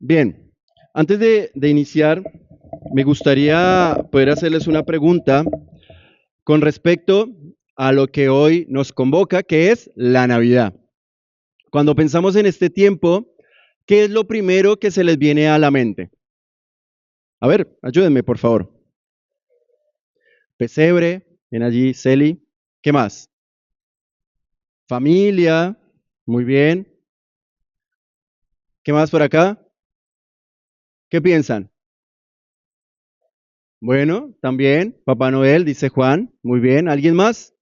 Bien, antes de iniciar, me gustaría poder hacerles una pregunta con respecto a lo que hoy nos convoca, que es la Navidad. Cuando pensamos en este tiempo, ¿qué es lo primero que se les viene a la mente? A ver, ayúdenme, por favor. Pesebre, ven allí, Celi. ¿Qué más? Familia, muy bien. ¿Qué más por acá? ¿Qué piensan? Bueno, también Papá Noel, dice Juan. Muy bien. ¿Alguien más?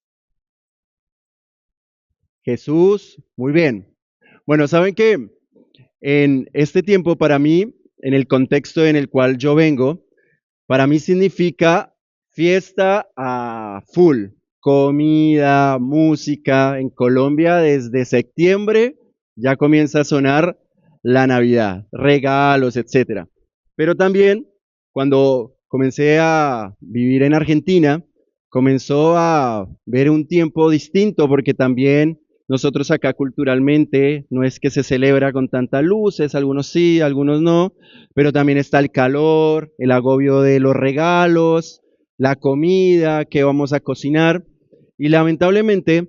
Jesús, muy bien. Bueno, saben que en este tiempo para mí, en el contexto en el cual yo vengo, para mí significa fiesta a full, comida, música. En Colombia desde septiembre ya comienza a sonar la Navidad, regalos, etcétera. Pero también cuando comencé a vivir en Argentina, comenzó a ver un tiempo distinto porque también nosotros acá culturalmente no es que se celebra con tantas luces, algunos sí, algunos no, pero también está el calor, el agobio de los regalos, la comida que vamos a cocinar y lamentablemente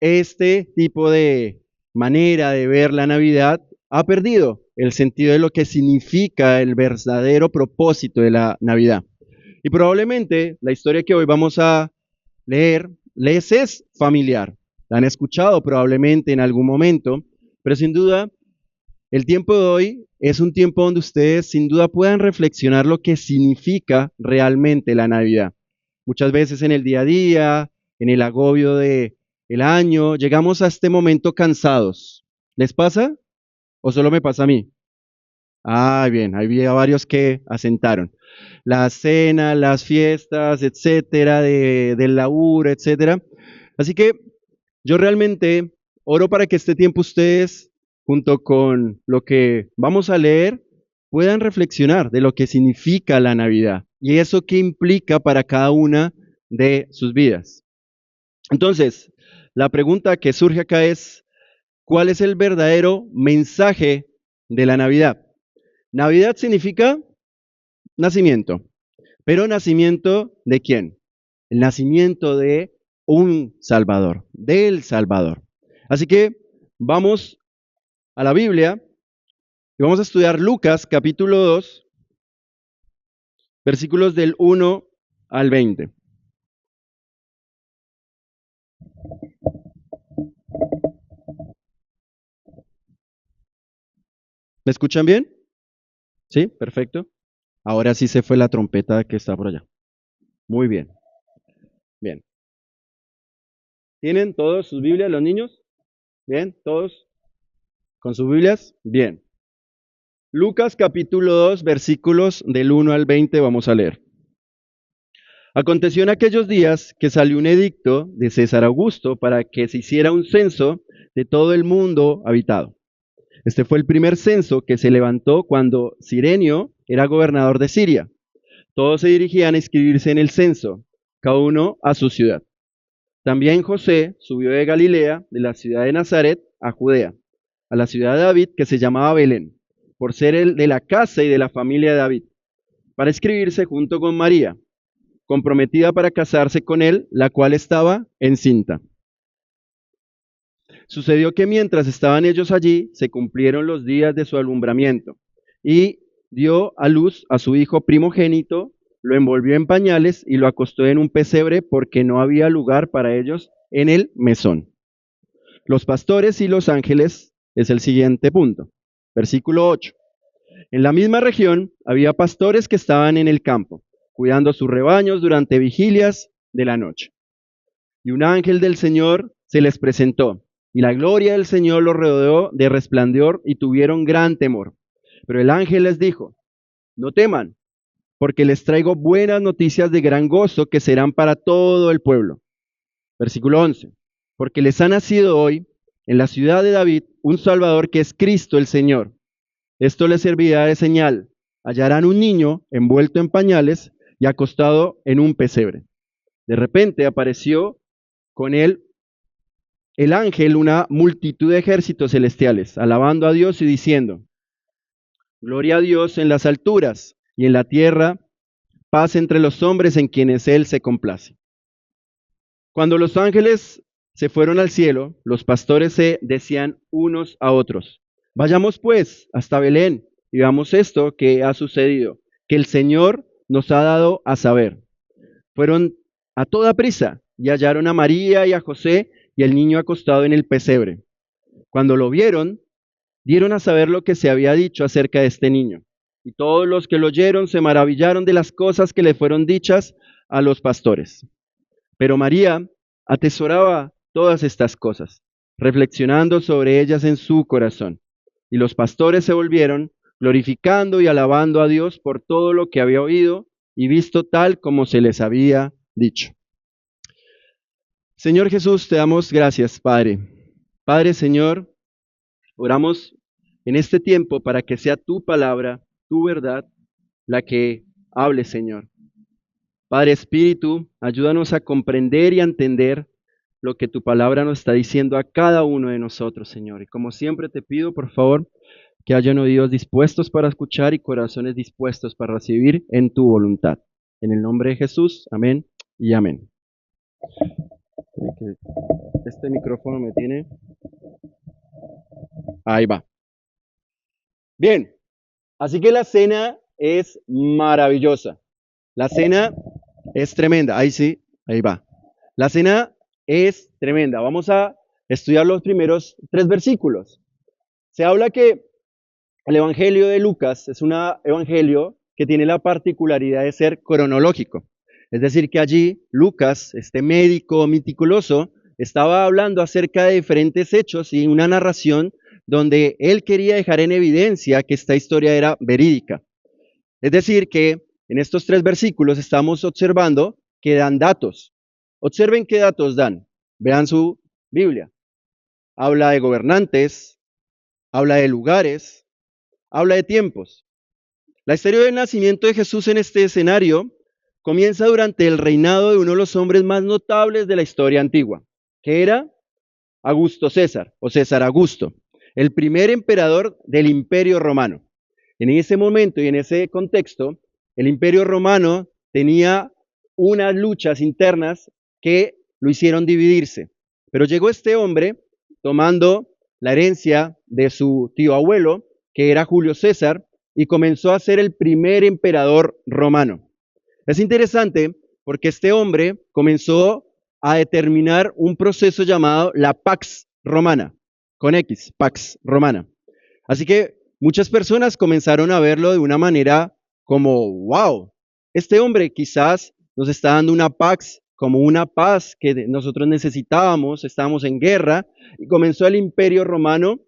este tipo de manera de ver la Navidad ha perdido el sentido de lo que significa el verdadero propósito de la Navidad. Y probablemente la historia que hoy vamos a leer les es familiar. La han escuchado probablemente en algún momento, pero sin duda el tiempo de hoy es un tiempo donde ustedes sin duda puedan reflexionar lo que significa realmente la Navidad. Muchas veces en el día a día, en el agobio de el año, llegamos a este momento cansados. ¿Les pasa? ¿O solo me pasa a mí? Ah, bien, había varios que asentaron. La cena, las fiestas, etcétera, del laburo, etcétera. Así que yo realmente oro para que este tiempo ustedes, junto con lo que vamos a leer, puedan reflexionar de lo que significa la Navidad y eso que implica para cada una de sus vidas. Entonces, la pregunta que surge acá es, ¿cuál es el verdadero mensaje de la Navidad? Navidad significa nacimiento, pero nacimiento ¿de quién? El nacimiento de un Salvador, del Salvador. Así que vamos a la Biblia y vamos a estudiar Lucas capítulo 2, versículos del 1 al 20. ¿Me escuchan bien? Sí, perfecto. Ahora sí se fue la trompeta que está por allá. Muy bien, bien. ¿Tienen todos sus Biblias los niños? Bien, todos con sus Biblias. Bien. Lucas capítulo 2, versículos del 1 al 20 vamos a leer. Aconteció en aquellos días que salió un edicto de César Augusto para que se hiciera un censo de todo el mundo habitado. Este fue el primer censo que se levantó cuando Cirenio era gobernador de Siria. Todos se dirigían a inscribirse en el censo, cada uno a su ciudad. También José subió de Galilea, de la ciudad de Nazaret, a Judea, a la ciudad de David, que se llamaba Belén, por ser el de la casa y de la familia de David, para inscribirse junto con María, comprometida para casarse con él, la cual estaba encinta. Sucedió que mientras estaban ellos allí, se cumplieron los días de su alumbramiento, y dio a luz a su hijo primogénito, lo envolvió en pañales y lo acostó en un pesebre porque no había lugar para ellos en el mesón. Los pastores y los ángeles es el siguiente punto. Versículo 8. En la misma región había pastores que estaban en el campo, cuidando sus rebaños durante vigilias de la noche. Y un ángel del Señor se les presentó, y la gloria del Señor los rodeó de resplandor y tuvieron gran temor. Pero el ángel les dijo, no teman, porque les traigo buenas noticias de gran gozo que serán para todo el pueblo. Versículo 11. Porque les ha nacido hoy en la ciudad de David un Salvador que es Cristo el Señor. Esto les servirá de señal. Hallarán un niño envuelto en pañales y acostado en un pesebre. De repente apareció con él el ángel una multitud de ejércitos celestiales, alabando a Dios y diciendo, Gloria a Dios en las alturas y en la tierra, paz entre los hombres en quienes Él se complace. Cuando los ángeles se fueron al cielo, los pastores se decían unos a otros: vayamos pues hasta Belén y veamos esto que ha sucedido, que el Señor nos ha dado a saber. Fueron a toda prisa y hallaron a María y a José y el niño acostado en el pesebre. Cuando lo vieron, dieron a saber lo que se había dicho acerca de este niño. Y todos los que lo oyeron se maravillaron de las cosas que le fueron dichas a los pastores. Pero María atesoraba todas estas cosas, reflexionando sobre ellas en su corazón. Y los pastores se volvieron, glorificando y alabando a Dios por todo lo que había oído y visto tal como se les había dicho. Señor Jesús, te damos gracias, Padre. Padre, Señor, oramos en este tiempo para que sea tu palabra, tu verdad, la que hable, Señor. Padre Espíritu, ayúdanos a comprender y a entender lo que tu palabra nos está diciendo a cada uno de nosotros, Señor. Y como siempre te pido, por favor, que hayan oídos dispuestos para escuchar y corazones dispuestos para recibir en tu voluntad. En el nombre de Jesús, amén y amén. Este micrófono me tiene... Ahí va. Bien, así que la cena es maravillosa. La cena es tremenda. Ahí sí, ahí va. La cena es tremenda. Vamos a estudiar los primeros 3 versículos. Se habla que el Evangelio de Lucas es un evangelio que tiene la particularidad de ser cronológico. Es decir, que allí Lucas, este médico meticuloso, estaba hablando acerca de diferentes hechos y una narración donde él quería dejar en evidencia que esta historia era verídica. Es decir, que en estos 3 versículos estamos observando que dan datos. Observen qué datos dan. Vean su Biblia. Habla de gobernantes, habla de lugares, habla de tiempos. La historia del nacimiento de Jesús en este escenario comienza durante el reinado de uno de los hombres más notables de la historia antigua, que era Augusto César, o César Augusto, el primer emperador del Imperio Romano. En ese momento y en ese contexto, el Imperio Romano tenía unas luchas internas que lo hicieron dividirse. Pero llegó este hombre tomando la herencia de su tío abuelo, que era Julio César, y comenzó a ser el primer emperador romano. Es interesante porque este hombre comenzó a determinar un proceso llamado la Pax Romana, con X, Pax Romana. Así que muchas personas comenzaron a verlo de una manera como, wow, este hombre quizás nos está dando una pax, como una paz que nosotros necesitábamos, estábamos en guerra, y comenzó el Imperio Romano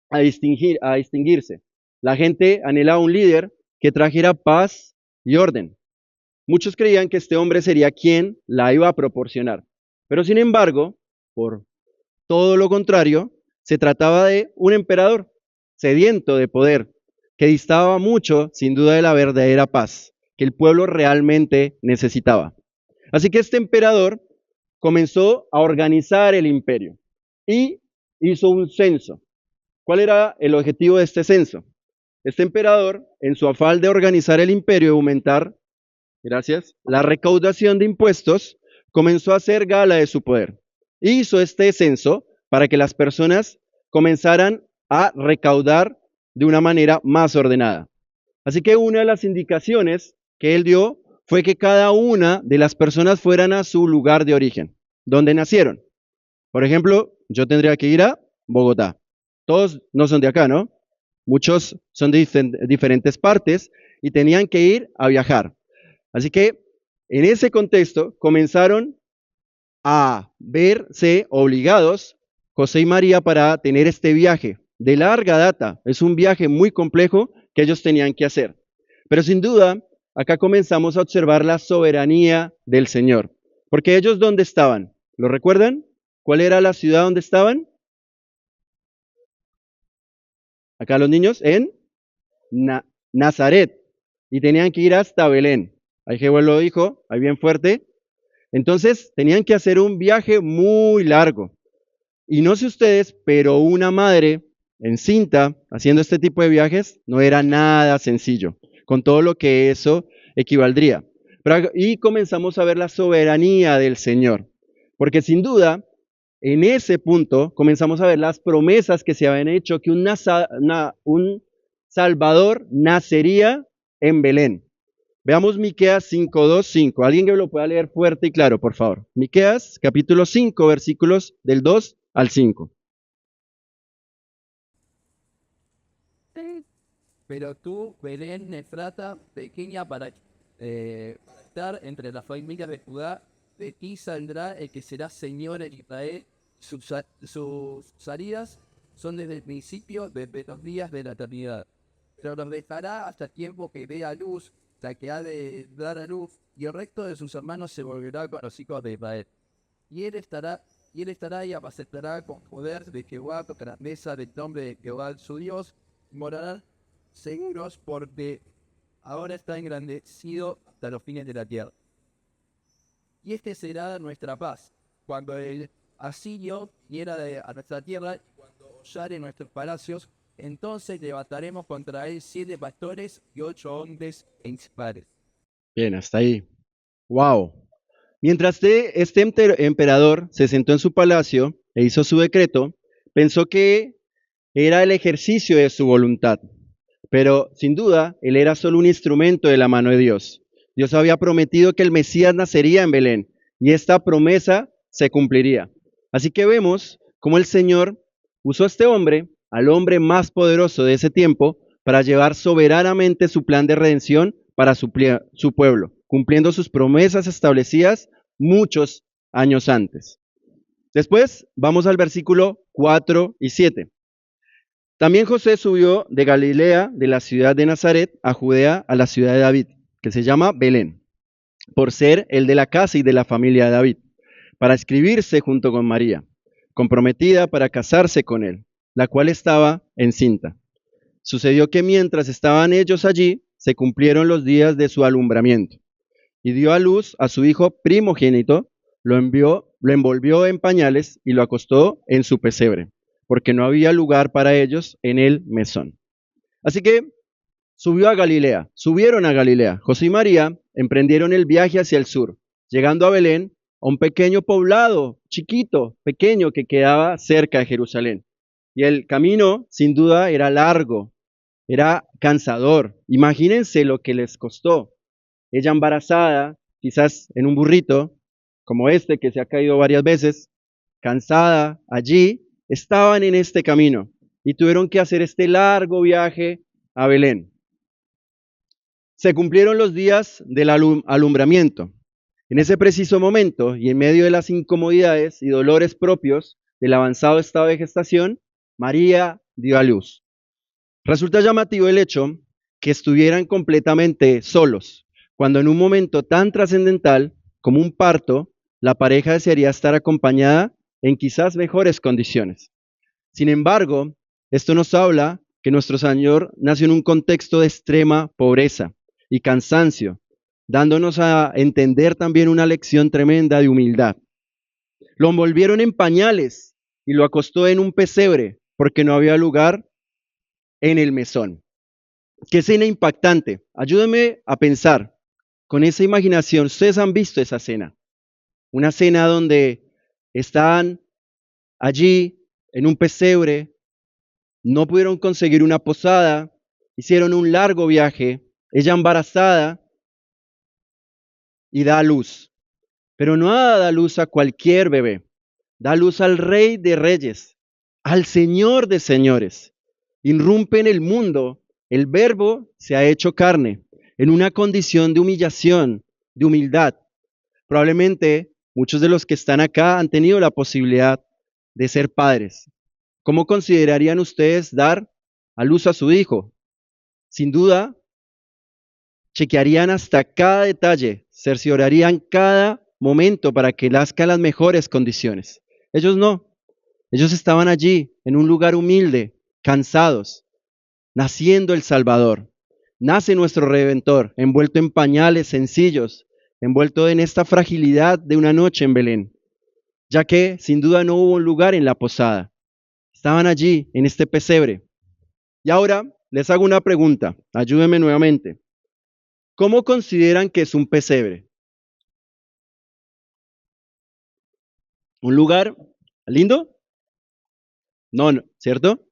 a distinguirse. La gente anhelaba un líder que trajera paz y orden. Muchos creían que este hombre sería quien la iba a proporcionar, pero sin embargo, por todo lo contrario, se trataba de un emperador sediento de poder, que distaba mucho, sin duda, de la verdadera paz que el pueblo realmente necesitaba. Así que este emperador comenzó a organizar el imperio y hizo un censo. ¿Cuál era el objetivo de este censo? Este emperador, en su afán de organizar el imperio y aumentar, la recaudación de impuestos, comenzó a hacer gala de su poder. Hizo este censo para que las personas comenzaran a recaudar de una manera más ordenada. Así que una de las indicaciones que él dio fue que cada una de las personas fueran a su lugar de origen, donde nacieron. Por ejemplo, yo tendría que ir a Bogotá. Todos no son de acá, ¿no? Muchos son de diferentes partes y tenían que ir a viajar. Así que en ese contexto comenzaron a verse obligados José y María para tener este viaje de larga data. Es un viaje muy complejo que ellos tenían que hacer. Pero sin duda, acá comenzamos a observar la soberanía del Señor. Porque ellos, ¿dónde estaban? ¿Lo recuerdan? ¿Cuál era la ciudad donde estaban? Acá los niños, en Nazaret. Y tenían que ir hasta Belén. Ahí Jehová lo dijo, ahí bien fuerte. Entonces, tenían que hacer un viaje muy largo. Y no sé ustedes, pero una madre encinta, haciendo este tipo de viajes, no era nada sencillo, con todo lo que eso equivaldría. Y comenzamos a ver la soberanía del Señor, porque sin duda, en ese punto comenzamos a ver las promesas que se habían hecho, que un Salvador nacería en Belén. Veamos Miqueas 5:2-5. Alguien que lo pueda leer fuerte y claro, por favor. Miqueas, capítulo 5, versículos del 2 al 5. Pero tú, Belén Efrata, pequeña para estar entre las familias de Judá, de ti saldrá el que será Señor en Israel. Sus salidas son desde el principio, desde los días de la eternidad. Pero los dejará hasta tiempo que dé a luz, hasta que ha de dar a luz, y el resto de sus hermanos se volverá con los hijos de Israel. Y él estará y apacentará con poder de Jehová, con grandeza del nombre de Jehová su Dios, y morarán seguros porque ahora está engrandecido hasta los fines de la tierra. Y este será nuestra paz, cuando el asirio hiera a nuestra tierra, y cuando hollare nuestros palacios, entonces levantaremos contra él 7 pastores y 8 hombres principales. Bien, hasta ahí. Wow. Mientras este emperador se sentó en su palacio e hizo su decreto, pensó que era el ejercicio de su voluntad. Pero sin duda, él era solo un instrumento de la mano de Dios. Dios había prometido que el Mesías nacería en Belén y esta promesa se cumpliría. Así que vemos cómo el Señor usó a este hombre, al hombre más poderoso de ese tiempo, para llevar soberanamente su plan de redención para su pueblo, cumpliendo sus promesas establecidas muchos años antes. Después vamos al versículo 4 y 7. También José subió de Galilea, de la ciudad de Nazaret, a Judea, a la ciudad de David, que se llama Belén, por ser el de la casa y de la familia de David, para escribirse junto con María, comprometida para casarse con él, la cual estaba encinta. Sucedió que mientras estaban ellos allí, se cumplieron los días de su alumbramiento, y dio a luz a su hijo primogénito, lo envolvió en pañales y lo acostó en su pesebre, porque no había lugar para ellos en el mesón. Así que subieron a Galilea. José y María emprendieron el viaje hacia el sur, llegando a Belén, a un pequeño poblado, chiquito, pequeño, que quedaba cerca de Jerusalén. Y el camino, sin duda, era largo, era cansador. Imagínense lo que les costó. Ella embarazada, quizás en un burrito, como este que se ha caído varias veces, cansada, allí, estaban en este camino y tuvieron que hacer este largo viaje a Belén. Se cumplieron los días del alumbramiento. En ese preciso momento y en medio de las incomodidades y dolores propios del avanzado estado de gestación, María dio a luz. Resulta llamativo el hecho que estuvieran completamente solos, cuando en un momento tan trascendental como un parto, la pareja desearía estar acompañada en quizás mejores condiciones. Sin embargo, esto nos habla que nuestro Señor nació en un contexto de extrema pobreza y cansancio, dándonos a entender también una lección tremenda de humildad. Lo envolvieron en pañales y lo acostó en un pesebre porque no había lugar en el mesón. Qué escena impactante. Ayúdenme a pensar con esa imaginación. Ustedes han visto esa escena. Una escena donde están allí en un pesebre, no pudieron conseguir una posada, hicieron un largo viaje, ella embarazada y da a luz. Pero no da a luz a cualquier bebé, da a luz al Rey de Reyes, al Señor de Señores. Irrumpe en el mundo, el Verbo se ha hecho carne, en una condición de humillación, de humildad. Probablemente muchos de los que están acá han tenido la posibilidad de ser padres. ¿Cómo considerarían ustedes dar a luz a su hijo? Sin duda, chequearían hasta cada detalle, cerciorarían cada momento para que nazca en las mejores condiciones. Ellos no. Ellos estaban allí, en un lugar humilde, cansados, naciendo el Salvador. Nace nuestro Redentor, envuelto en pañales sencillos, envuelto en esta fragilidad de una noche en Belén, ya que sin duda no hubo un lugar en la posada. estaban allí en este pesebre. Y ahora les hago una pregunta, ayúdenme nuevamente. ¿Cómo consideran que es un pesebre? ¿Un lugar lindo? No, no, ¿cierto?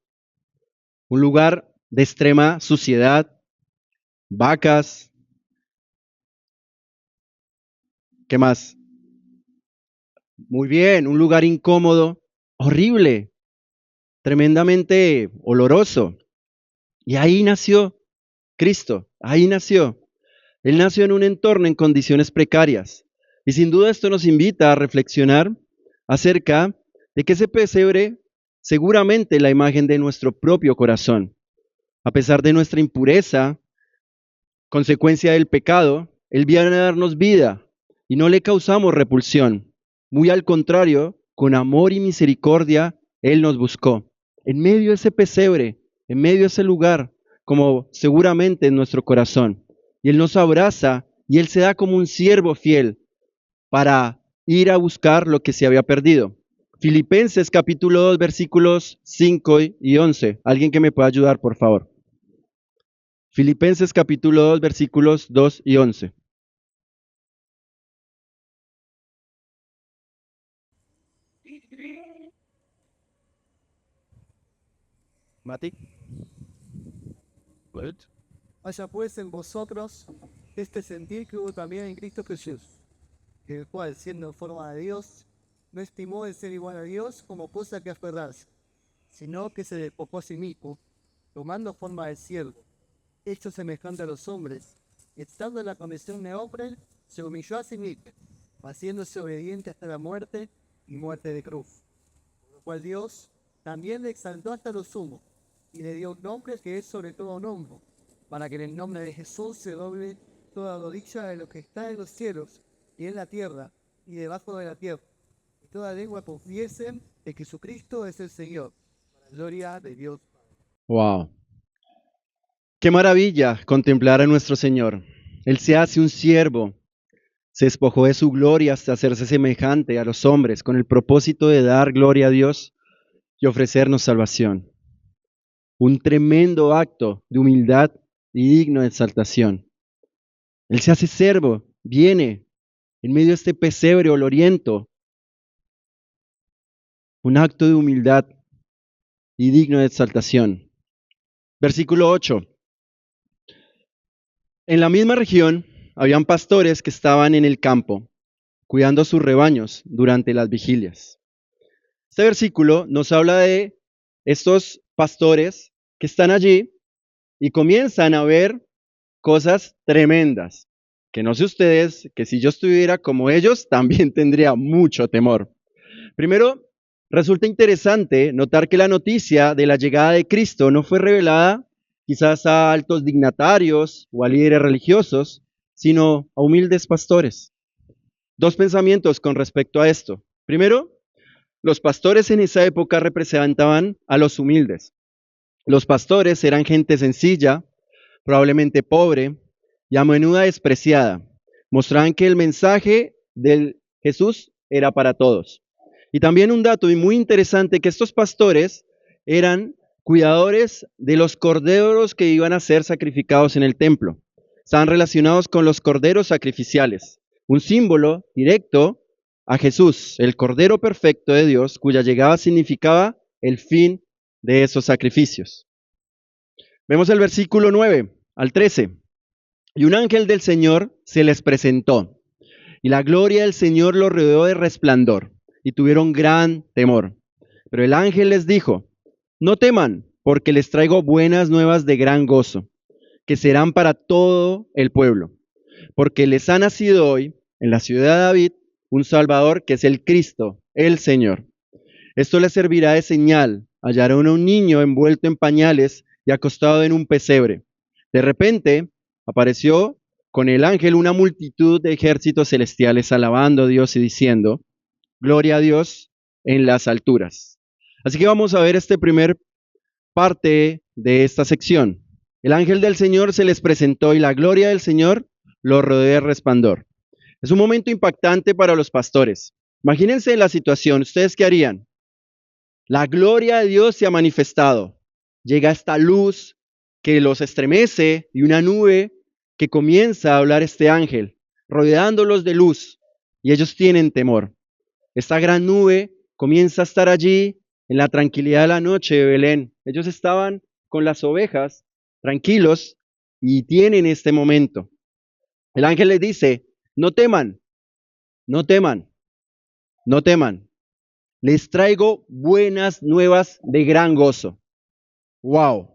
Un lugar de extrema suciedad, vacas, ¿qué más? Muy bien, un lugar incómodo, horrible, tremendamente oloroso. Y ahí nació Cristo, ahí nació. Él nació en un entorno en condiciones precarias. Y sin duda esto nos invita a reflexionar acerca de que ese pesebre seguramente es la imagen de nuestro propio corazón. A pesar de nuestra impureza, consecuencia del pecado, Él viene a darnos vida y no le causamos repulsión. Muy al contrario, con amor y misericordia, Él nos buscó. En medio de ese pesebre, en medio de ese lugar, como seguramente en nuestro corazón. Y Él nos abraza y Él se da como un siervo fiel para ir a buscar lo que se había perdido. Filipenses capítulo 2, versículos 5 y 11. ¿Alguien que me pueda ayudar, por favor? Filipenses capítulo 2, versículos 2 y 11. Mati. Good. Haya pues en vosotros este sentir que hubo también en Cristo Jesús, el cual, siendo en forma de Dios, no estimó el ser igual a Dios como cosa que aferrarse, sino que se despojó a sí mismo, tomando forma de siervo, hecho semejante a los hombres, y estando en la condición de hombre, se humilló a sí mismo, haciéndose obediente hasta la muerte y muerte de cruz. Por lo cual Dios también le exaltó hasta lo sumo, y le dio un nombre que es sobre todo nombre, para que en el nombre de Jesús se doble toda rodilla de lo que está en los cielos y en la tierra y debajo de la tierra, y toda lengua confiese de que Jesucristo es el Señor, para la gloria de Dios. Wow. Qué maravilla contemplar a nuestro Señor. Él se hace un siervo, se despojó de su gloria hasta hacerse semejante a los hombres con el propósito de dar gloria a Dios y ofrecernos salvación. Un tremendo acto de humildad y digno de exaltación. Él se hace siervo, viene en medio de este pesebre oloriento, un acto de humildad y digno de exaltación. Versículo 8. En la misma región habían pastores que estaban en el campo, cuidando sus rebaños durante las vigilias. Este versículo nos habla de estos pastores que están allí y comienzan a ver cosas tremendas, que no sé ustedes, que si yo estuviera como ellos, también tendría mucho temor. Primero, resulta interesante notar que la noticia de la llegada de Cristo no fue revelada quizás a altos dignatarios o a líderes religiosos, sino a humildes pastores. Dos pensamientos con respecto a esto. Primero, los pastores en esa época representaban a los humildes. Los pastores eran gente sencilla, probablemente pobre y a menudo despreciada. Mostraban que el mensaje de Jesús era para todos. Y también un dato muy interesante, que estos pastores eran cuidadores de los corderos que iban a ser sacrificados en el templo. Estaban relacionados con los corderos sacrificiales, un símbolo directo a Jesús, el Cordero perfecto de Dios, cuya llegada significaba el fin de esos sacrificios. Vemos el versículo 9 al 13. Y un ángel del Señor se les presentó, y la gloria del Señor los rodeó de resplandor, y tuvieron gran temor. Pero el ángel les dijo, no teman, porque les traigo buenas nuevas de gran gozo, que serán para todo el pueblo, porque les ha nacido hoy, en la ciudad de David, un Salvador que es el Cristo, el Señor. Esto les servirá de señal. Hallarán a un niño envuelto en pañales y acostado en un pesebre. De repente apareció con el ángel una multitud de ejércitos celestiales alabando a Dios y diciendo, gloria a Dios en las alturas. Así que vamos a ver esta primer parte de esta sección. El ángel del Señor se les presentó y la gloria del Señor los rodeó de resplandor. Es un momento impactante para los pastores. Imagínense la situación. ¿Ustedes qué harían? La gloria de Dios se ha manifestado. Llega esta luz que los estremece y una nube que comienza a hablar este ángel, rodeándolos de luz, y ellos tienen temor. Esta gran nube comienza a estar allí en la tranquilidad de la noche de Belén. Ellos estaban con las ovejas tranquilos y tienen este momento. El ángel les dice, no teman, no teman, no teman. Les traigo buenas nuevas de gran gozo. ¡Wow!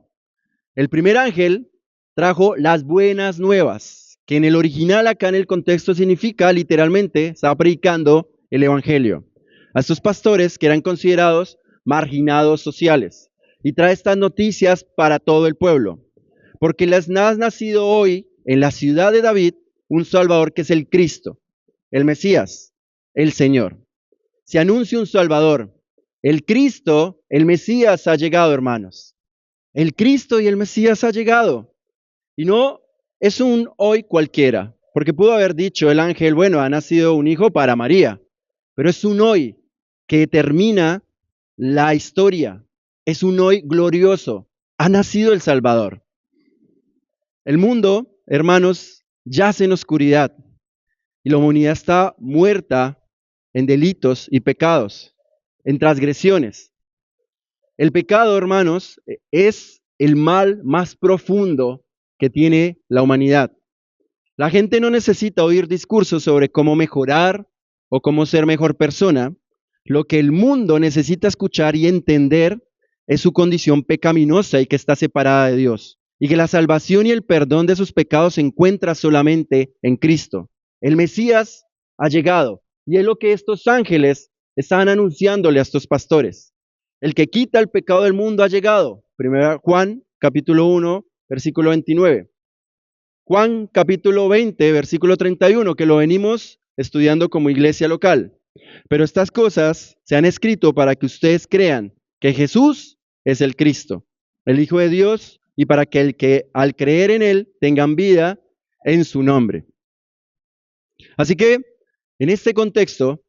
El primer ángel trajo las buenas nuevas, que en el original acá en el contexto significa literalmente, estaba predicando el evangelio a estos pastores que eran considerados marginados sociales. Y trae estas noticias para todo el pueblo, porque les ha nacido hoy en la ciudad de David un Salvador que es el Cristo, el Mesías, el Señor. Se anuncia un Salvador. El Cristo, el Mesías ha llegado, hermanos. El Cristo y el Mesías ha llegado. Y no es un hoy cualquiera, porque pudo haber dicho el ángel, bueno, ha nacido un hijo para María, pero es un hoy que termina la historia. Es un hoy glorioso. Ha nacido el Salvador. El mundo, hermanos, yace en oscuridad y la humanidad está muerta en delitos y pecados, en transgresiones. El pecado, hermanos, es el mal más profundo que tiene la humanidad. La gente no necesita oír discursos sobre cómo mejorar o cómo ser mejor persona. Lo que el mundo necesita escuchar y entender es su condición pecaminosa y que está separada de Dios, y que la salvación y el perdón de sus pecados se encuentra solamente en Cristo. El Mesías ha llegado, y es lo que estos ángeles estaban anunciándole a estos pastores. El que quita el pecado del mundo ha llegado. 1 Juan, capítulo 1, versículo 29. Juan, capítulo 20, versículo 31, que lo venimos estudiando como iglesia local. Pero estas cosas se han escrito para que ustedes crean que Jesús es el Cristo, el Hijo de Dios, y para que el que al creer en Él tengan vida en su nombre. Así que, en este contexto,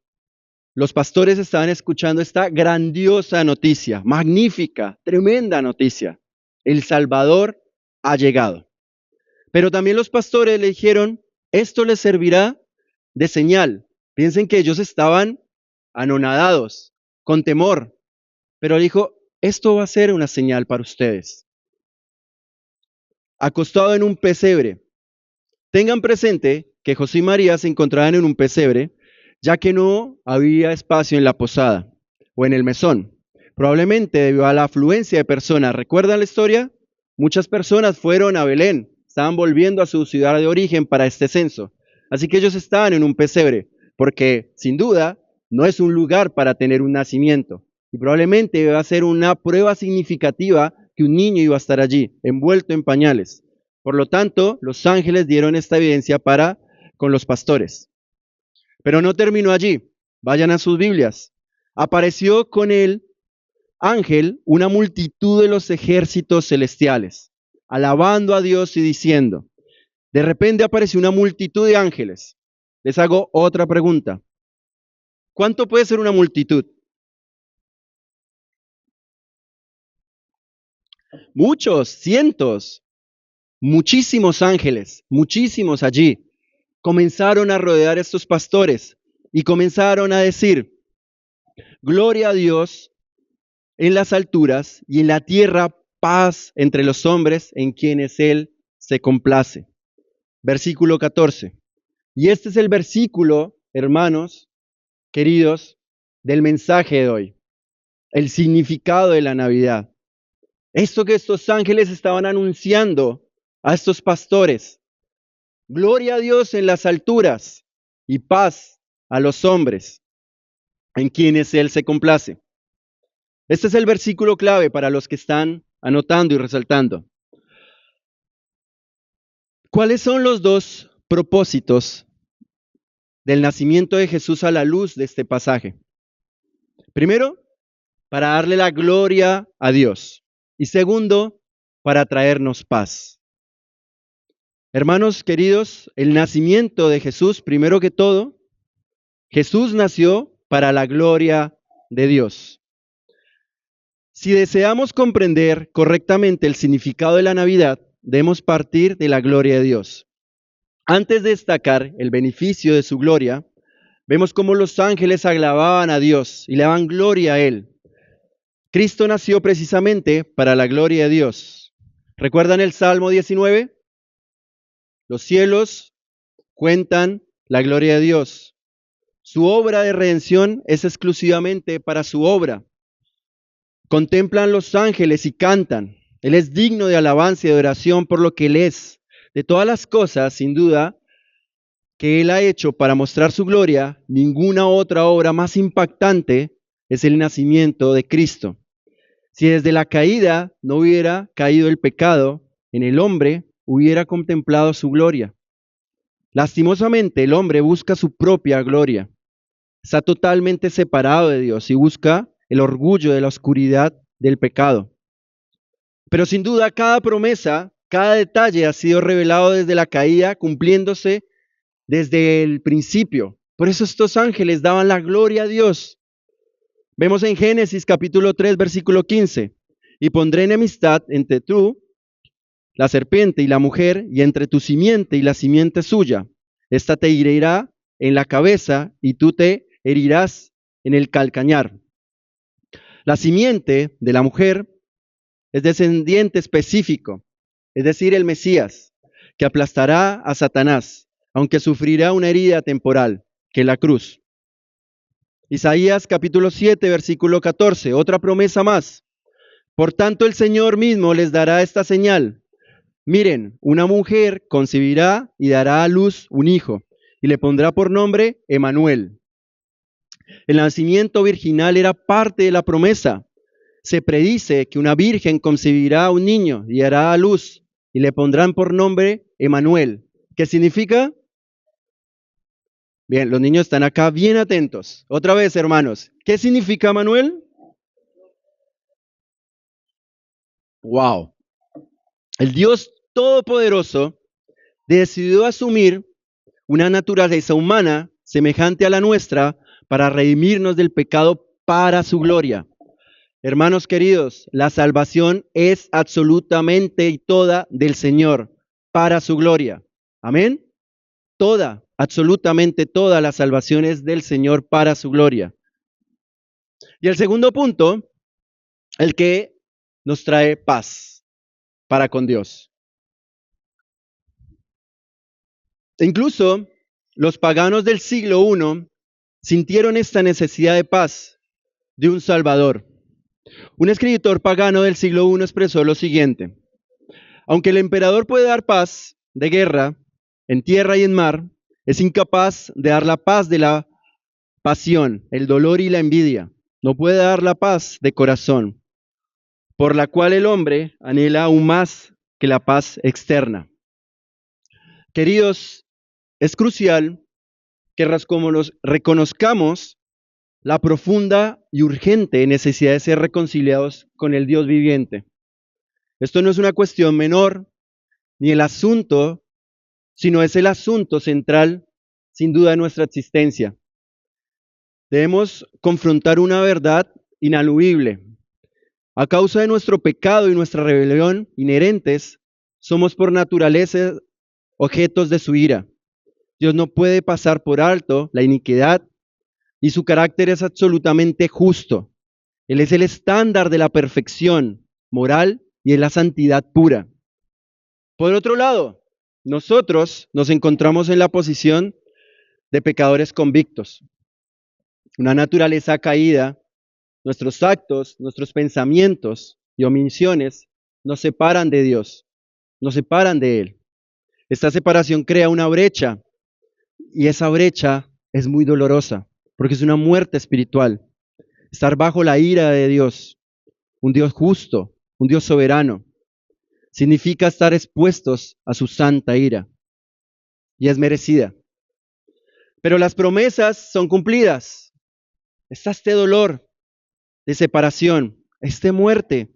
los pastores estaban escuchando esta grandiosa noticia, magnífica, tremenda noticia. El Salvador ha llegado. Pero también los pastores le dijeron, esto les servirá de señal. Piensen que ellos estaban anonadados, con temor. Pero dijo, esto va a ser una señal para ustedes. Acostado en un pesebre. Tengan presente que José y María se encontraban en un pesebre, ya que no había espacio en la posada o en el mesón. Probablemente debido a la afluencia de personas. ¿Recuerdan la historia? Muchas personas fueron a Belén, estaban volviendo a su ciudad de origen para este censo. Así que ellos estaban en un pesebre, porque sin duda no es un lugar para tener un nacimiento. Y probablemente iba a ser una prueba significativa que un niño iba a estar allí, envuelto en pañales. Por lo tanto, los ángeles dieron esta evidencia con los pastores. Pero no terminó allí. Vayan a sus Biblias. Apareció con el ángel una multitud de los ejércitos celestiales, alabando a Dios y diciendo, de repente apareció una multitud de ángeles. Les hago otra pregunta. ¿Cuánto puede ser una multitud? Muchos, cientos, muchísimos ángeles, muchísimos allí. Comenzaron a rodear a estos pastores y comenzaron a decir, gloria a Dios en las alturas y en la tierra paz entre los hombres en quienes Él se complace. Versículo 14. Y este es el versículo, hermanos, queridos, del mensaje de hoy, el significado de la Navidad. Esto que estos ángeles estaban anunciando a estos pastores. Gloria a Dios en las alturas y paz a los hombres en quienes Él se complace. Este es el versículo clave para los que están anotando y resaltando. ¿Cuáles son los dos propósitos del nacimiento de Jesús a la luz de este pasaje? Primero, para darle la gloria a Dios. Y segundo, para traernos paz. Hermanos queridos, el nacimiento de Jesús, primero que todo, Jesús nació para la gloria de Dios. Si deseamos comprender correctamente el significado de la Navidad, debemos partir de la gloria de Dios. Antes de destacar el beneficio de su gloria, vemos cómo los ángeles alababan a Dios y le daban gloria a Él. Cristo nació precisamente para la gloria de Dios. ¿Recuerdan el Salmo 19? Los cielos cuentan la gloria de Dios. Su obra de redención es exclusivamente para su obra. Contemplan los ángeles y cantan. Él es digno de alabanza y de adoración por lo que Él es. De todas las cosas, sin duda, que Él ha hecho para mostrar su gloria, ninguna otra obra más impactante es el nacimiento de Cristo. Si desde la caída no hubiera caído el pecado, en el hombre hubiera contemplado su gloria. Lastimosamente, el hombre busca su propia gloria. Está totalmente separado de Dios y busca el orgullo de la oscuridad del pecado. Pero sin duda, cada promesa, cada detalle ha sido revelado desde la caída, cumpliéndose desde el principio. Por eso estos ángeles daban la gloria a Dios. Vemos en Génesis capítulo 3, versículo 15. Y pondré enemistad entre tú, la serpiente y la mujer, y entre tu simiente y la simiente suya. Esta te herirá en la cabeza y tú te herirás en el calcañar. La simiente de la mujer es descendiente específico, es decir, el Mesías, que aplastará a Satanás, aunque sufrirá una herida temporal, que es la cruz. Isaías capítulo 7, versículo 14, otra promesa más. Por tanto, el Señor mismo les dará esta señal. Miren, una mujer concebirá y dará a luz un hijo, y le pondrá por nombre Emmanuel. El nacimiento virginal era parte de la promesa. Se predice que una virgen concebirá a un niño y dará a luz, y le pondrán por nombre Emmanuel. ¿Qué significa? Bien, los niños están acá bien atentos. Otra vez, hermanos, ¿qué significa Emmanuel? Wow. El Dios Todopoderoso decidió asumir una naturaleza humana semejante a la nuestra para redimirnos del pecado para su gloria. Hermanos queridos, la salvación es absolutamente y toda del Señor para su gloria. Amén. Toda, absolutamente toda la salvación es del Señor para su gloria. Y el segundo punto, el que nos trae paz para con Dios. Incluso los paganos del siglo I sintieron esta necesidad de paz, de un Salvador. Un escritor pagano del siglo I expresó lo siguiente: aunque el emperador puede dar paz de guerra en tierra y en mar, es incapaz de dar la paz de la pasión, el dolor y la envidia. No puede dar la paz de corazón, por la cual el hombre anhela aún más que la paz externa. Queridos, es crucial que reconozcamos la profunda y urgente necesidad de ser reconciliados con el Dios viviente. Esto no es una cuestión menor, ni el asunto, sino es el asunto central, sin duda, de nuestra existencia. Debemos confrontar una verdad inaludible. A causa de nuestro pecado y nuestra rebelión inherentes, somos por naturaleza objetos de su ira. Dios no puede pasar por alto la iniquidad y su carácter es absolutamente justo. Él es el estándar de la perfección moral y de la santidad pura. Por otro lado, nosotros nos encontramos en la posición de pecadores convictos. Una naturaleza caída, nuestros actos, nuestros pensamientos y omisiones nos separan de Dios, nos separan de Él. Esta separación crea una brecha y esa brecha es muy dolorosa porque es una muerte espiritual. Estar bajo la ira de Dios, un Dios justo, un Dios soberano, significa estar expuestos a su santa ira y es merecida. Pero las promesas son cumplidas. Está este dolor de separación, esta muerte,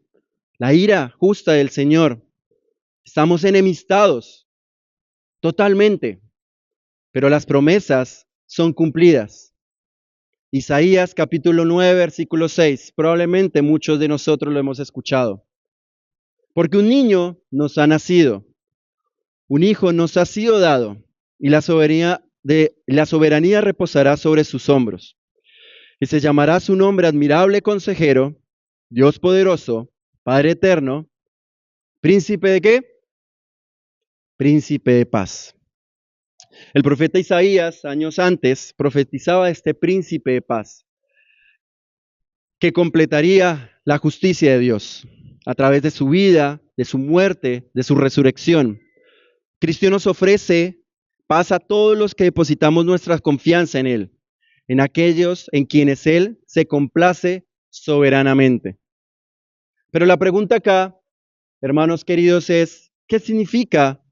la ira justa del Señor. Estamos enemistados totalmente, pero las promesas son cumplidas. Isaías capítulo 9, versículo 6. Probablemente muchos de nosotros lo hemos escuchado. Porque un niño nos ha nacido, un hijo nos ha sido dado, y la soberanía reposará sobre sus hombros. Y se llamará su nombre admirable consejero, Dios poderoso, Padre eterno, príncipe ¿de qué? Príncipe de paz. El profeta Isaías, años antes, profetizaba este príncipe de paz, que completaría la justicia de Dios a través de su vida, de su muerte, de su resurrección. Cristo nos ofrece paz a todos los que depositamos nuestra confianza en Él, en aquellos en quienes Él se complace soberanamente. Pero la pregunta acá, hermanos queridos, es, ¿qué significa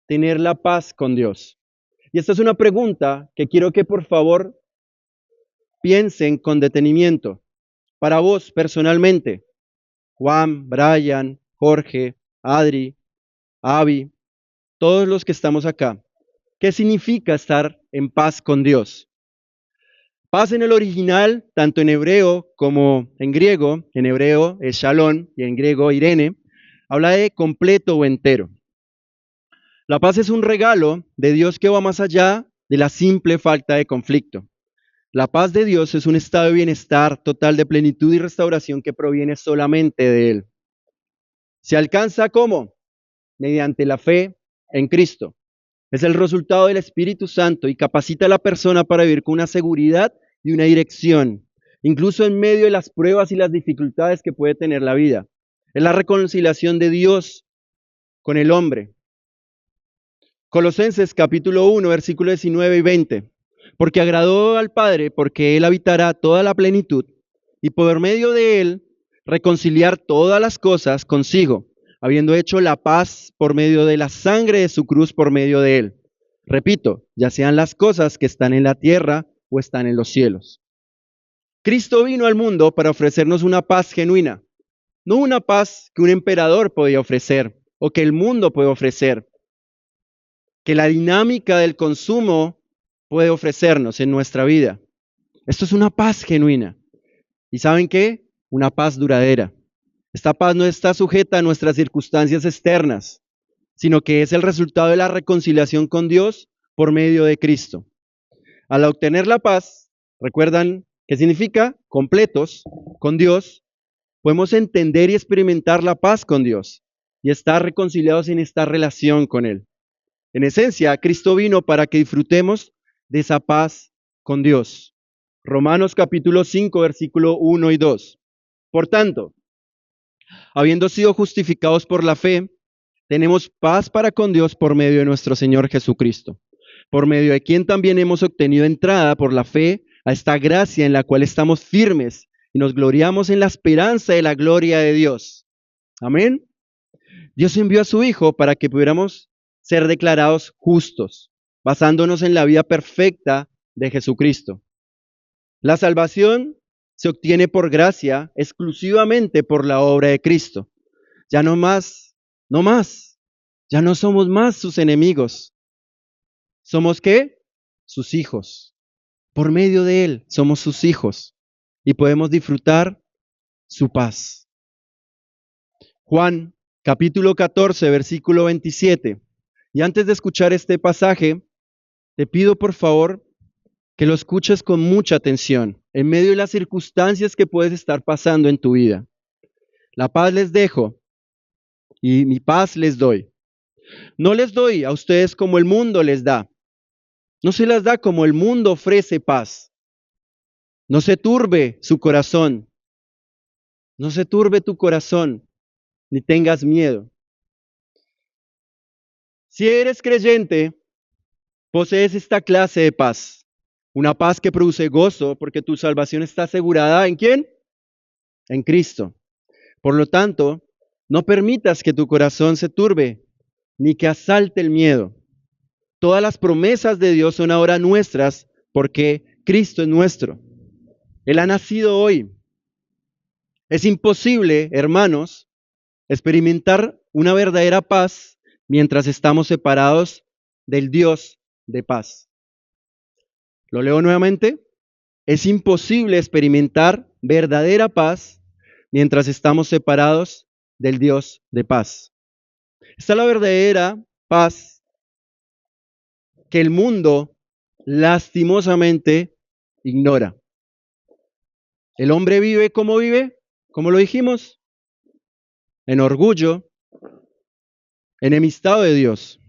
tener la paz con Dios? Y esta es una pregunta que quiero que por favor piensen con detenimiento. Para vos personalmente, Juan, Brian, Jorge, Adri, Avi, todos los que estamos acá, ¿qué significa estar en paz con Dios? Paz en el original, tanto en hebreo como en griego, en hebreo es shalom y en griego irene, habla de completo o entero. La paz es un regalo de Dios que va más allá de la simple falta de conflicto. La paz de Dios es un estado de bienestar total de plenitud y restauración que proviene solamente de Él. ¿Se alcanza cómo? Mediante la fe en Cristo. Es el resultado del Espíritu Santo y capacita a la persona para vivir con una seguridad y una dirección, incluso en medio de las pruebas y las dificultades que puede tener la vida. Es la reconciliación de Dios con el hombre. Colosenses capítulo 1, versículos 19 y 20. Porque agradó al Padre, porque Él habitará toda la plenitud, y por medio de Él reconciliar todas las cosas consigo, habiendo hecho la paz por medio de la sangre de su cruz por medio de Él. Repito, ya sean las cosas que están en la tierra o están en los cielos. Cristo vino al mundo para ofrecernos una paz genuina, no una paz que un emperador podía ofrecer o que el mundo puede ofrecer, que la dinámica del consumo puede ofrecernos en nuestra vida. Esto es una paz genuina. ¿Y saben qué? Una paz duradera. Esta paz no está sujeta a nuestras circunstancias externas, sino que es el resultado de la reconciliación con Dios por medio de Cristo. Al obtener la paz, ¿recuerdan qué significa? Completos con Dios, podemos entender y experimentar la paz con Dios y estar reconciliados en esta relación con Él. En esencia, Cristo vino para que disfrutemos de esa paz con Dios. Romanos capítulo 5, versículo 1 y 2. Por tanto, habiendo sido justificados por la fe, tenemos paz para con Dios por medio de nuestro Señor Jesucristo, por medio de quien también hemos obtenido entrada por la fe a esta gracia en la cual estamos firmes y nos gloriamos en la esperanza de la gloria de Dios. Amén. Dios envió a su Hijo para que pudiéramos ser declarados justos, basándonos en la vida perfecta de Jesucristo. La salvación se obtiene por gracia exclusivamente por la obra de Cristo. Ya no más, ya no somos más sus enemigos. ¿Somos qué? Sus hijos. Por medio de Él somos sus hijos y podemos disfrutar su paz. Juan capítulo 14, versículo 27. Y antes de escuchar este pasaje, te pido por favor que lo escuches con mucha atención en medio de las circunstancias que puedes estar pasando en tu vida. La paz les dejo y mi paz les doy. No les doy a ustedes como el mundo les da. No se las da como el mundo ofrece paz. No se turbe su corazón. No se turbe tu corazón, ni tengas miedo. Si eres creyente, posees esta clase de paz. Una paz que produce gozo porque tu salvación está asegurada ¿en quién? En Cristo. Por lo tanto, no permitas que tu corazón se turbe ni que asalte el miedo. Todas las promesas de Dios son ahora nuestras porque Cristo es nuestro. Él ha nacido hoy. Es imposible, hermanos, experimentar una verdadera paz mientras estamos separados del Dios de paz. Lo leo nuevamente. es imposible experimentar verdadera paz mientras estamos separados del Dios de paz. Esta es la verdadera paz que el mundo lastimosamente ignora. El hombre vive, como lo dijimos, en orgullo, enemistado de Dios,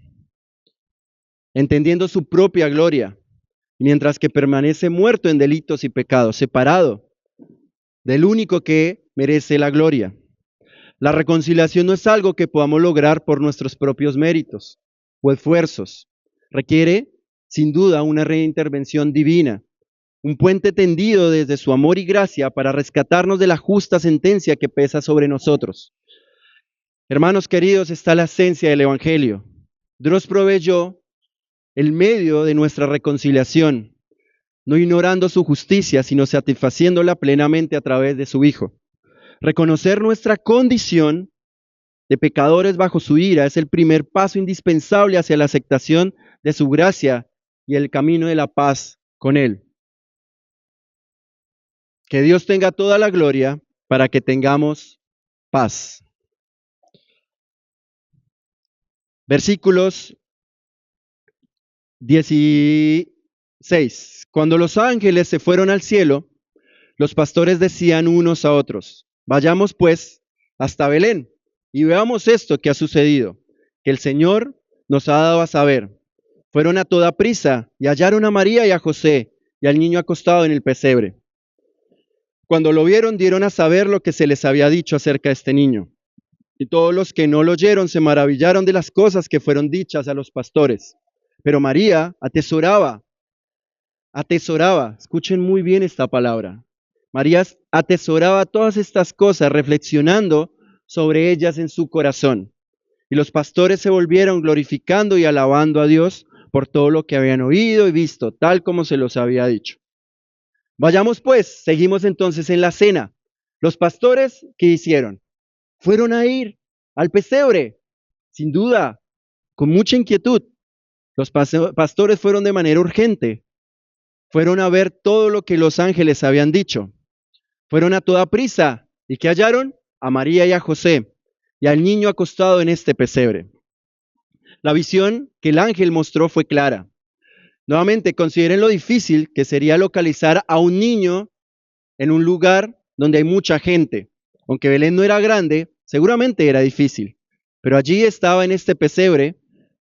entendiendo su propia gloria, mientras que permanece muerto en delitos y pecados, separado del único que merece la gloria. La reconciliación no es algo que podamos lograr por nuestros propios méritos o esfuerzos. Requiere, sin duda, una reintervención divina, un puente tendido desde su amor y gracia para rescatarnos de la justa sentencia que pesa sobre nosotros. Hermanos queridos, está la esencia del Evangelio. Dios proveyó el medio de nuestra reconciliación, no ignorando su justicia, sino satisfaciéndola plenamente a través de su Hijo. Reconocer nuestra condición de pecadores bajo su ira es el primer paso indispensable hacia la aceptación de su gracia y el camino de la paz con Él. Que Dios tenga toda la gloria para que tengamos paz. Versículos 16. Cuando los ángeles se fueron al cielo, los pastores decían unos a otros: vayamos pues hasta Belén y veamos esto que ha sucedido, que el Señor nos ha dado a saber. Fueron a toda prisa y hallaron a María y a José y al niño acostado en el pesebre. Cuando lo vieron, dieron a saber lo que se les había dicho acerca de este niño. Y todos los que no lo oyeron se maravillaron de las cosas que fueron dichas a los pastores. Pero María atesoraba, escuchen muy bien esta palabra. María atesoraba todas estas cosas, reflexionando sobre ellas en su corazón. Y los pastores se volvieron glorificando y alabando a Dios por todo lo que habían oído y visto, tal como se los había dicho. Vayamos pues, seguimos entonces en la cena. Los pastores, ¿qué hicieron? Fueron a ir al pesebre, sin duda, con mucha inquietud. Los pastores fueron de manera urgente. Fueron a ver todo lo que los ángeles habían dicho. Fueron a toda prisa. ¿Y qué hallaron? A María y a José y al niño acostado en este pesebre. La visión que el ángel mostró fue clara. Nuevamente, consideren lo difícil que sería localizar a un niño en un lugar donde hay mucha gente. Aunque Belén no era grande, seguramente era difícil. Pero allí estaba en este pesebre,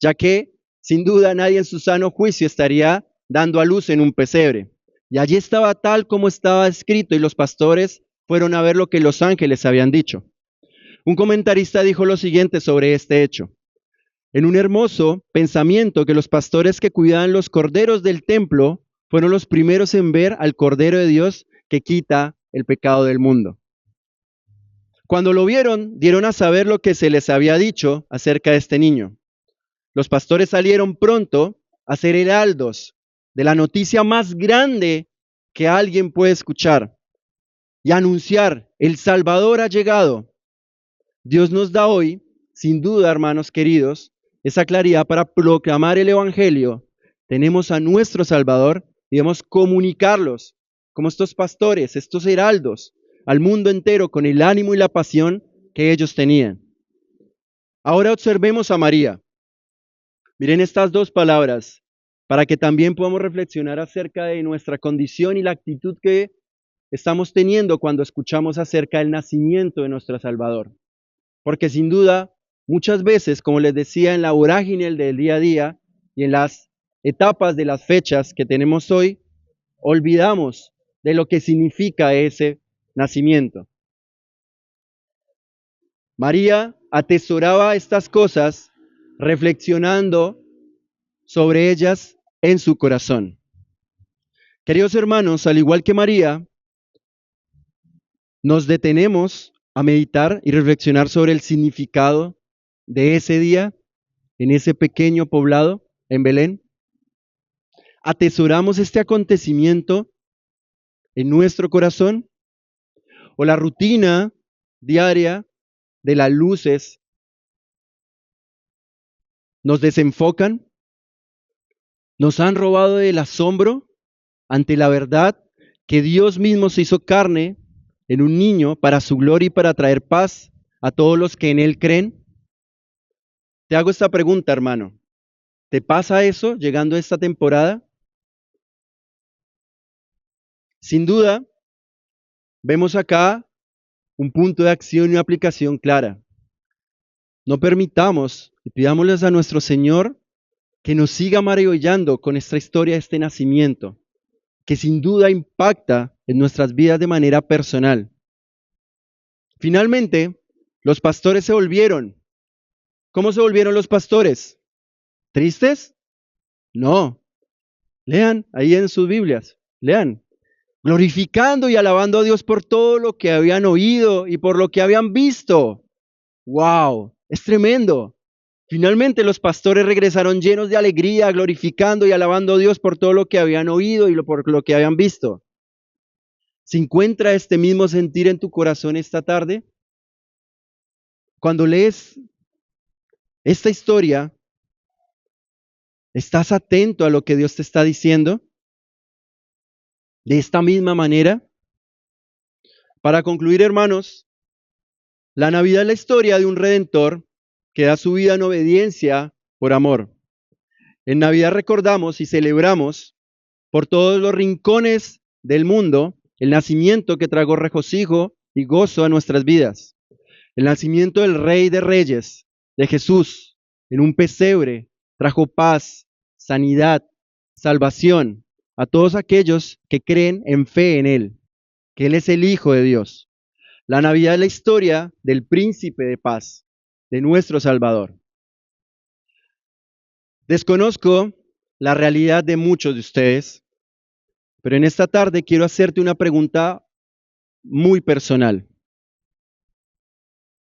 ya que sin duda nadie en su sano juicio estaría dando a luz en un pesebre. Y allí estaba tal como estaba escrito y los pastores fueron a ver lo que los ángeles habían dicho. Un comentarista dijo lo siguiente sobre este hecho. En un hermoso pensamiento que los pastores que cuidaban los corderos del templo fueron los primeros en ver al Cordero de Dios que quita el pecado del mundo. Cuando lo vieron, dieron a saber lo que se les había dicho acerca de este niño. Los pastores salieron pronto a ser heraldos de la noticia más grande que alguien puede escuchar y anunciar: el Salvador ha llegado. Dios nos da hoy, sin duda, hermanos queridos, esa claridad para proclamar el Evangelio. Tenemos a nuestro Salvador y debemos comunicarlos como estos pastores, estos heraldos, al mundo entero con el ánimo y la pasión que ellos tenían. Ahora observemos a María. Miren estas dos palabras para que también podamos reflexionar acerca de nuestra condición y la actitud que estamos teniendo cuando escuchamos acerca del nacimiento de nuestro Salvador. Porque sin duda, muchas veces, como les decía, en la vorágine del día a día y en las etapas de las fechas que tenemos hoy, olvidamos de lo que significa ese nacimiento. María atesoraba estas cosas, reflexionando sobre ellas en su corazón. Queridos hermanos, al igual que María, nos detenemos a meditar y reflexionar sobre el significado de ese día en ese pequeño poblado en Belén. ¿Atesoramos este acontecimiento en nuestro corazón? ¿O la rutina diaria de las luces nos desenfocan? ¿Nos han robado del asombro ante la verdad que Dios mismo se hizo carne en un niño para su gloria y para traer paz a todos los que en Él creen? Te hago esta pregunta, hermano. ¿Te pasa eso llegando a esta temporada? Sin duda, vemos acá un punto de acción y una aplicación clara. No permitamos y pidámosles a nuestro Señor que nos siga maravillando con esta historia de este nacimiento, que sin duda impacta en nuestras vidas de manera personal. Finalmente, los pastores se volvieron. ¿Cómo se volvieron los pastores? ¿Tristes? No. Lean ahí en sus Biblias, lean. Glorificando y alabando a Dios por todo lo que habían oído y por lo que habían visto. ¡Wow! Es tremendo. Finalmente los pastores regresaron llenos de alegría, glorificando y alabando a Dios por todo lo que habían oído y por lo que habían visto. ¿Se encuentra este mismo sentir en tu corazón esta tarde? Cuando lees esta historia, ¿estás atento a lo que Dios te está diciendo? De esta misma manera. Para concluir, hermanos, la Navidad es la historia de un redentor que da su vida en obediencia por amor. En Navidad recordamos y celebramos por todos los rincones del mundo el nacimiento que trajo regocijo y gozo a nuestras vidas. El nacimiento del Rey de Reyes, de Jesús, en un pesebre, trajo paz, sanidad, salvación a todos aquellos que creen en fe en Él, que Él es el Hijo de Dios. La Navidad es la historia del príncipe de paz, de nuestro Salvador. Desconozco la realidad de muchos de ustedes, pero en esta tarde quiero hacerte una pregunta muy personal.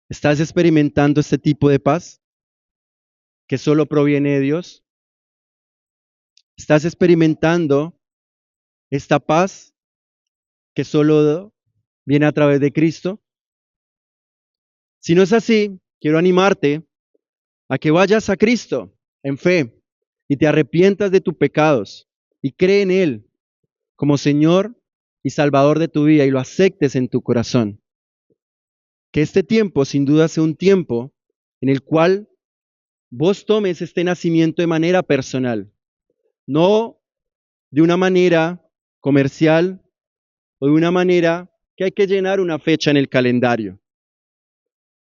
¿Estás experimentando este tipo de paz que solo proviene de Dios? ¿Estás experimentando esta paz que solo viene a través de Cristo? Si no es así, quiero animarte a que vayas a Cristo en fe y te arrepientas de tus pecados y cree en Él como Señor y Salvador de tu vida y lo aceptes en tu corazón. Que este tiempo sin duda sea un tiempo en el cual vos tomes este nacimiento de manera personal, no de una manera comercial o de una manera que hay que llenar una fecha en el calendario.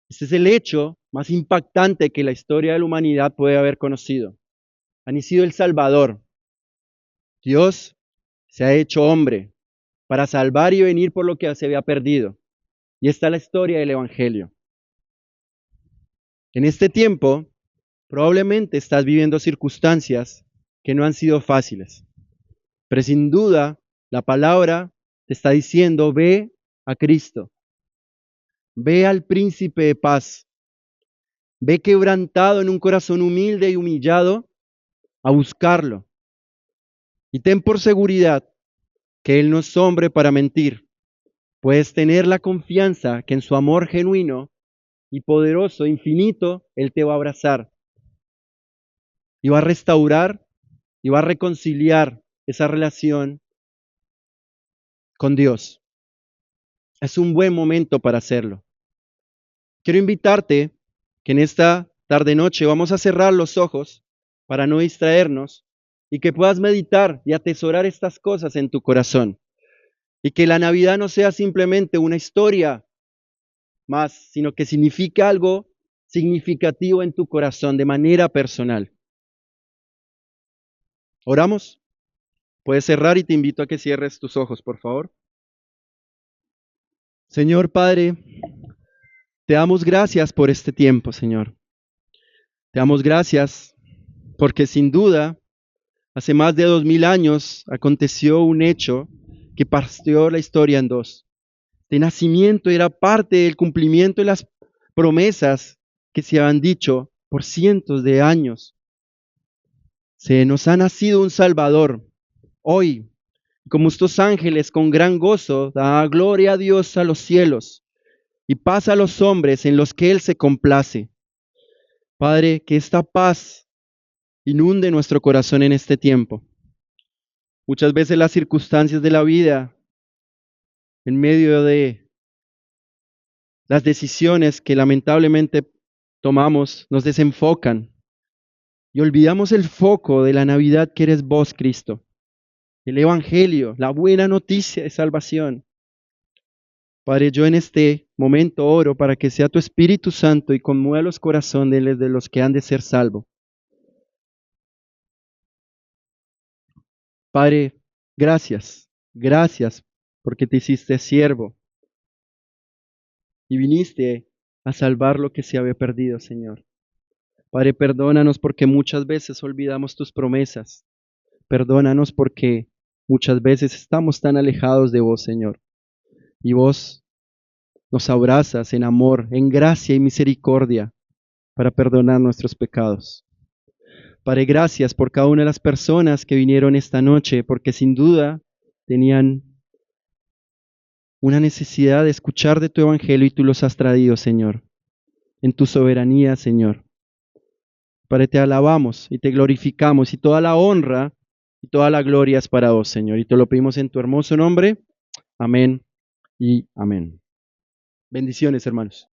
Este es el hecho más impactante que la historia de la humanidad puede haber conocido. Ha nacido el Salvador. Dios se ha hecho hombre para salvar y venir por lo que se había perdido. Y esta es la historia del Evangelio. En este tiempo, probablemente estás viviendo circunstancias que no han sido fáciles, pero sin duda la palabra te está diciendo, ve a Cristo, ve al príncipe de paz, ve quebrantado en un corazón humilde y humillado a buscarlo. Y ten por seguridad que Él no es hombre para mentir. Puedes tener la confianza que en su amor genuino y poderoso, infinito, Él te va a abrazar y va a restaurar y va a reconciliar esa relación con Dios. Es un buen momento para hacerlo. Quiero invitarte que en esta tarde-noche vamos a cerrar los ojos para no distraernos y que puedas meditar y atesorar estas cosas en tu corazón. Y que la Navidad no sea simplemente una historia más, sino que significa algo significativo en tu corazón de manera personal. ¿Oramos? Puedes cerrar y te invito a que cierres tus ojos, por favor. Señor Padre, te damos gracias por este tiempo, Señor. Te damos gracias porque sin duda, hace más de 2000 años aconteció un hecho que partió la historia en dos. De nacimiento era parte del cumplimiento de las promesas que se habían dicho por cientos de años. Se nos ha nacido un Salvador. Hoy, como estos ángeles con gran gozo, da gloria a Dios a los cielos y paz a los hombres en los que Él se complace. Padre, que esta paz inunde nuestro corazón en este tiempo. Muchas veces las circunstancias de la vida en medio de las decisiones que lamentablemente tomamos, nos desenfocan y olvidamos el foco de la Navidad que eres vos, Cristo, el Evangelio, la buena noticia de salvación. Padre, yo en este momento oro para que sea tu Espíritu Santo y conmueva los corazones de los que han de ser salvos. Padre, gracias porque te hiciste siervo y viniste a salvar lo que se había perdido, Señor. Padre, perdónanos porque muchas veces olvidamos tus promesas. Perdónanos porque muchas veces estamos tan alejados de vos, Señor. Y vos nos abrazas en amor, en gracia y misericordia para perdonar nuestros pecados. Padre, gracias por cada una de las personas que vinieron esta noche, porque sin duda tenían una necesidad de escuchar de tu evangelio y tú los has traído, Señor, en tu soberanía, Señor. Padre, te alabamos y te glorificamos y toda la honra y toda la gloria es para vos, Señor. Y te lo pedimos en tu hermoso nombre. Amén y amén. Bendiciones, hermanos.